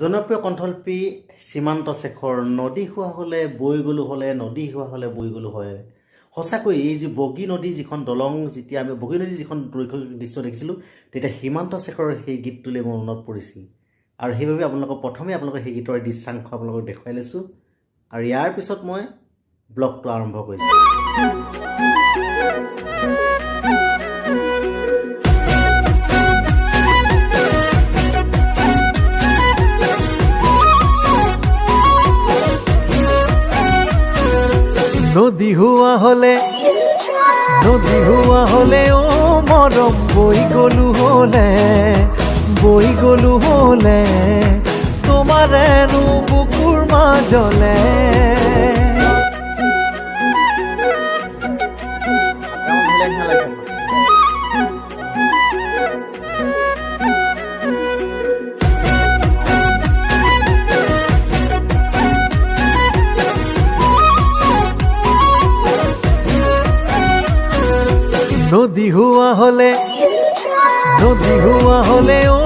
জনপ্ৰিয় কণ্ঠশিল্পী সীমান্ত শেখৰ নদী হোৱা হ'লে বৈ গ'লো হ'লে নদী হোৱা হ'লে বৈ গ'লো হয়। সঁচাকৈ এই যে বগী নদী যিখন দলং যেতিয়া আমি বগী নদীৰ যিখন দৃশ্য দেখিছিলোঁ তেতিয়া সীমান্ত শেখৰৰ সেই গীতটোলৈ মোৰ মনত পৰিছিল আৰু সেইবাবে প্ৰথমে আপোনালোকক সেই গীতৰ দৃশ্যাংশ আপোনালোকক দেখুৱাই লৈছোঁ আৰু ইয়াৰ পিছত মই ব্লগটো আৰম্ভ কৰিছোঁ। নদী হোৱা হলে ও মৰম বৈ গলো হলে তোমাৰেনো বুকুৰ মাজলে নদী হোৱা হলে ও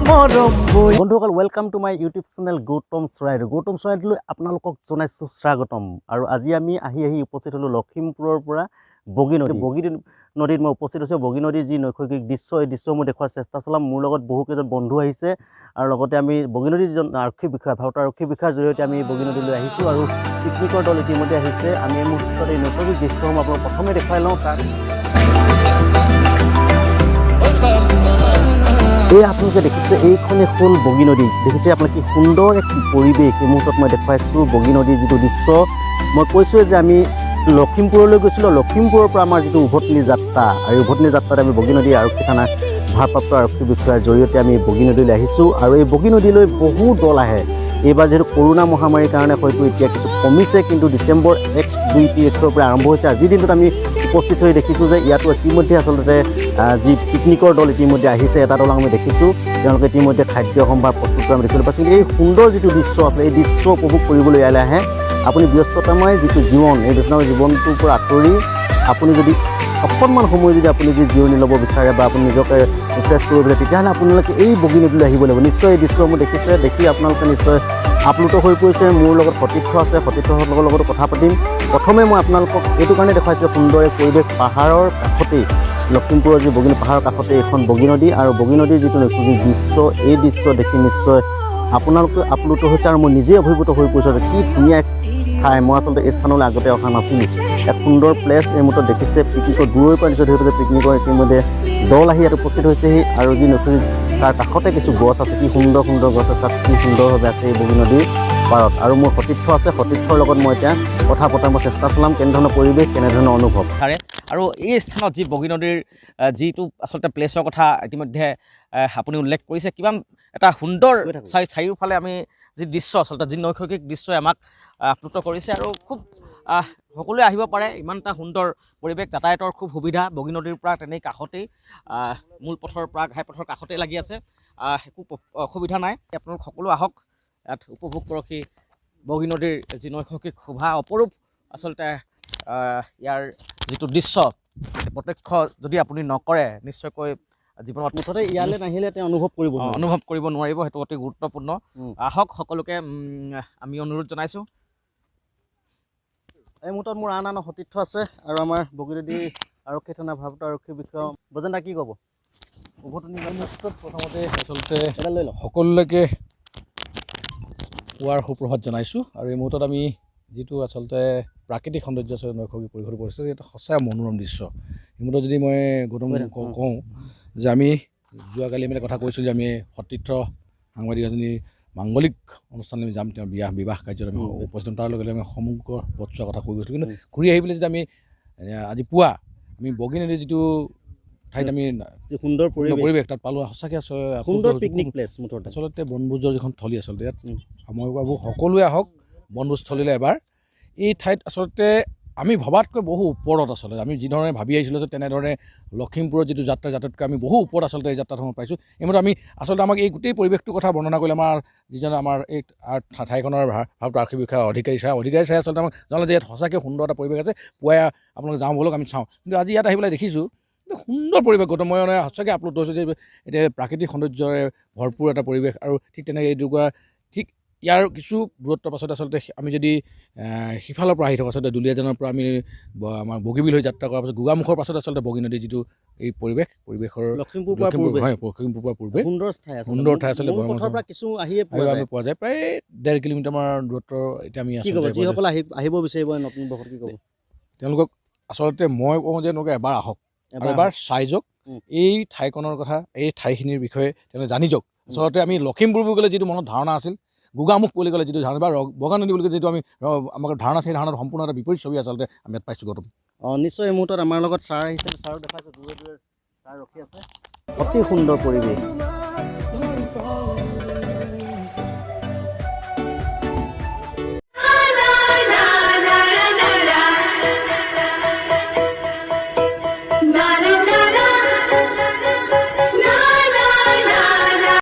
মৰম বৈ। বন্ধুসকল, welcome to my YouTube channel Gautam Charaideo. Gautam চৰাইদেউলৈ আপোনালোকক জনাইছোঁ স্বাগতম। আৰু আজি আমি আহি উপস্থিত হ'লোঁ লখিমপুৰৰ পৰা বগী নদীত মই উপস্থিত হৈছোঁ। বগী নদীৰ যি নৈসৰ্গিক দৃশ্য, এই দৃশ্য মই দেখুওৱাৰ চেষ্টা চলাম। মোৰ লগত বহুকেইজন বন্ধু আহিছে আৰু লগতে আমি বগী নদীৰ যিজন আৰক্ষী বিষয়া, ভাৰতৰ আৰক্ষী বিষয়াৰ জৰিয়তে আমি বগী নদীলৈ আহিছোঁ আৰু পিকনিকৰ দল ইতিমধ্যে আহিছে। আমি এই মুহূৰ্তত এই নৈসৰ্গিক দৃশ্যসমূহ আপোনাক প্ৰথমে দেখুৱাই লওঁ। তাত এই আপোনালোকে দেখিছে, এইখনে হ'ল বগী নদী। দেখিছে আপোনালোকে কি সুন্দৰ এক পৰিৱেশ। এই মুহূৰ্তত মই দেখুৱাইছোঁ বগী নদীৰ যিটো দৃশ্য। মই কৈছোঁৱে যে আমি লখিমপুৰলৈ গৈছিলোঁ। লখিমপুৰৰ পৰা আমাৰ যিটো উভতনি যাত্ৰা, আৰু উভতনি যাত্ৰাত আমি বগী নদী আৰক্ষী থানাৰ ভাৰপ্ৰাপ্ত আৰক্ষী বিষয়াৰ জৰিয়তে আমি বগী নদীলৈ আহিছোঁ আৰু এই বগী নদীলৈ বহু দল আহে। এইবাৰ যিহেতু কৰোণা মহামাৰীৰ কাৰণে হয়তো এতিয়া কিছু কমিছে, কিন্তু ডিচেম্বৰ 1, 2 তাৰিখৰ পৰা আৰম্ভ হৈছে। আজিৰ দিনটোত আমি উপস্থিত হৈ দেখিছোঁ যে ইয়াতো ইতিমধ্যে আচলতে যি পিকনিকৰ দল ইতিমধ্যে আহিছে। এটা দলক আমি দেখিছোঁ, তেওঁলোকে ইতিমধ্যে খাদ্য সম্ভাৰ প্ৰস্তুত কৰা আমি দেখিবলৈ পাইছোঁ। এই সুন্দৰ যিটো দৃশ্য আছে, এই দৃশ্য উপভোগ কৰিবলৈ ইয়ালৈ আহে। আপুনি ব্যস্ততাময় যিটো জীৱন, এই ব্যস্ততাময় জীৱনটোৰ পৰা আঁতৰি আপুনি যদি অকণমান সময় যদি আপুনি যদি জিৰণি ল'ব বিচাৰে বা আপুনি নিজকে ৰিফ্ৰেছ কৰিব বিচাৰে, তেতিয়াহ'লে আপোনালোকে এই বগী নদীলৈ আহিব লাগিব। নিশ্চয় এই দৃশ্যসমূহ দেখিছে, দেখি আপোনালোকে নিশ্চয় আপ্লুত হৈ পৰিছে। মোৰ লগত সতীৰ্থ আছে, সতীৰ্থসকলৰ লগতো কথা পাতিম। প্ৰথমে মই আপোনালোকক এইটো কাৰণে দেখুৱাইছোঁ সুন্দৰ এক পৰিৱেশ। পাহাৰৰ কাষতেই লখিমপুৰৰ যি পাহাৰৰ কাষতে এইখন বগী নদী আৰু বগী নদীৰ যিটো নৈসৰ্গিক দৃশ্য, এই দৃশ্য দেখি নিশ্চয় আপোনালোকে আপ্লুত হৈছে আৰু মই নিজেই অভিভূত হৈ পৰিছোঁ যে কি ধুনীয়া এক ঠাই। মই আচলতে এই স্থানলৈ আগতে অহা নাছিলোঁ। এক সুন্দৰ প্লেচ। এই মুহূৰ্তত দেখিছে পিকনিকৰ দূৰৰ পৰা নিশ্চয় ধৰিবলৈ পিকনিকৰ ইতিমধ্যে দল আহি ইয়াত উপস্থিত হৈছেহি আৰু যি নৈসৰ্গিক তাৰ কাষতে কিছু গছ আছে, কি সুন্দৰ সুন্দৰ গছ আছে, কি সুন্দৰভাৱে আছে এই বগী নদীৰ পাৰত। আৰু মোৰ সতীৰ্থ আছে, সতীৰ্থৰ লগত মই এতিয়া কথা পতাৰ মই চেষ্টা চলাম, কেনেধৰণৰ পৰিৱেশ, কেনেধৰণৰ অনুভৱ। আৰু এই স্থানত যি বগী নদীৰ যিটো আচলতে প্লেচৰ কথা ইতিমধ্যে আপুনি উল্লেখ কৰিছে, কিমান এটা সুন্দৰ চাৰিওফালে আমি যি দৃশ্য, আচলতে যি নৈসৰ্গিক দৃশ্যই আমাক আপ্লুত কৰিছে আৰু খুব সকলোৱে আহিব পাৰে। ইমান এটা সুন্দৰ পৰিৱেশ, যাতায়াতৰ খুব সুবিধা। বগী নদীৰ পৰা তেনেই কাষতেই, মূল পথৰ পৰা ঘাইপথৰ কাষতেই লাগি আছে, একো অসুবিধা নাই। আপোনালোক সকলো আহক, ইয়াত উপভোগ কৰক এই বগী নদীৰ যি নৈসৰ্গিক শোভা, অপৰূপ আচলতে ইয়াৰ যিটো দৃশ্য প্ৰত্যক্ষ যদি আপুনি নকৰে নিশ্চয়কৈ জীৱনত মুঠতে ইয়ালৈ নাহিলে তেওঁ অনুভৱ কৰিব নোৱাৰিব। সেইটো অতি গুৰুত্বপূৰ্ণ। আহক, সকলোকে আমি অনুৰোধ জনাইছোঁ। এই মুহূৰ্তত মোৰ আন সতীৰ্থ আছে আৰু আমাৰ বগী নদী আৰক্ষী থানাৰ ভাৰপ্ৰাপ্ত আৰক্ষী বিষয়া বজেন দা, কি ক'ব? উভতনি মুহূৰ্তত প্ৰথমতে আচলতে সকলোলৈকে পুৱাৰ সুপ্ৰভাত জনাইছোঁ। আৰু এই মুহূৰ্তত আমি যিটো আচলতে প্ৰাকৃতিক সৌন্দৰ্য আছে, নৈসৰ্গিক পৰিৱেশৰ পৰিস্থিতি, এটা সঁচাই মনোৰম দৃশ্য। এই মুহূৰ্তত যদি মই গৌতম কওঁ যে আমি যোৱাকালি আমি কথা কৈছোঁ যে আমি সতীৰ্থ সাংবাদিক এজনী মাংগলিক অনুষ্ঠানলৈ আমি যাম, তেওঁৰ বিবাহ কাৰ্যত আমি উপস্থিত। তাৰ লগে লগে আমি সমগ্ৰ পথছোৱাৰ কথা কৈ গৈছিলোঁ, কিন্তু ঘূৰি আহিবলৈ যেতিয়া আমি আজি পুৱা আমি বগী নদীৰ যিটো ঠাইত আমি সুন্দৰ পৰিৱেশ তাত পালোঁ, সঁচাকৈ সুন্দৰ পিকনিক প্লেচ। মুঠতে আচলতে বনভোজৰ যিখন থলী, আচলতে ইয়াত মই ভাবোঁ সকলোৱে আহক বনভোজস্থলীলৈ এবাৰ। এই ঠাইত আচলতে আমি ভবাতকৈ বহু ওপৰত, আচলতে আমি যিধৰণে ভাবি আহিছিলোঁ যে তেনেধৰণে লখিমপুৰৰ যিটো যাত্ৰাতকৈ আমি বহু ওপৰত আচলতে এই যাত্ৰাসমূহ পাইছোঁ। এইমতে আমি আচলতে আমাক এই গোটেই পৰিৱেশটোৰ কথা বৰ্ণনা কৰিলে আমাৰ যিজন আমাৰ এই ঠাইখনৰ ভাৰপ্ৰাপ্ত আৰক্ষী বিষয়া অধিকাৰী চাই আচলতে আমাক জনালে যে ইয়াত সঁচাকৈ সুন্দৰ এটা পৰিৱেশ আছে, পুৱাই আপোনালোকে যাওঁ বলক আমি চাওঁ। কিন্তু আজি ইয়াত আহি পেলাই দেখিছোঁ সুন্দৰ পৰিৱেশ। গৌতম, মই সঁচাকৈ আপ্লুত হৈছোঁ যে এতিয়া প্ৰাকৃতিক সৌন্দৰ্যৰে ভৰপূৰ এটা পৰিৱেশ। আৰু ঠিক তেনেকৈ এইটুকুৰা ঠিক ইয়াৰ কিছু দূৰত্বৰ পাছত আচলতে আমি যদি সিফালৰ পৰা আহি থাকোঁ আচলতে দুলীয়াজানৰ পৰা আমি আমাৰ বগীবিল হৈ যাত্ৰা কৰাৰ পাছত গোগামুখৰ পাছত আচলতে বগী নদীৰ যিটো এই পৰিৱেশৰ লখিমপুৰ পৰা পূৰ্বে হয় লখিমপুৰ পৰা পূৰ্বে সুন্দৰ ঠাই আছে সুন্দৰ ঠাই আচলতে মোৰ পথৰ পৰা কিছু আহিয়ে পোৱা আমি যায় পোৱা যায় প্ৰায় 1.5 কিলোমিটাৰমান দূৰত্বৰ এতিয়া আমি কি ক'ব আচলতে যিসকলে আহিব বিচাৰিব নতুন বৰ্ষত কি ক'ব তেওঁলোকক আচলতে মই কওঁ যে তেওঁলোকে এবাৰ আহক আৰু এবাৰ চাই যাওক এই ঠাইখনৰ কথা এই ঠাইখিনিৰ বিষয়ে তেওঁলোকে জানি যাওক আচলতে আমি লখিমপুৰ বুলি ক'লে যিটো মনত ধাৰণা আছিল গোগামুখ বুলি ক'লে যিটো ধাৰণা বা বগা নদী বুলি ক'লে যিটো আমি আমাৰ ধাৰণা সেই ধাৰণাৰ সম্পূৰ্ণ এটা বিপৰীত ছবি আচলতে আমি ইয়াত পাইছোঁ গৌতম নিশ্চয় এই মুহূৰ্তত আমাৰ লগত ছাৰ আহিছে ছাৰক দেখাইছোঁ দূৰে দূৰে ছাৰ ৰখি আছে অতি সুন্দৰ পৰিৱেশ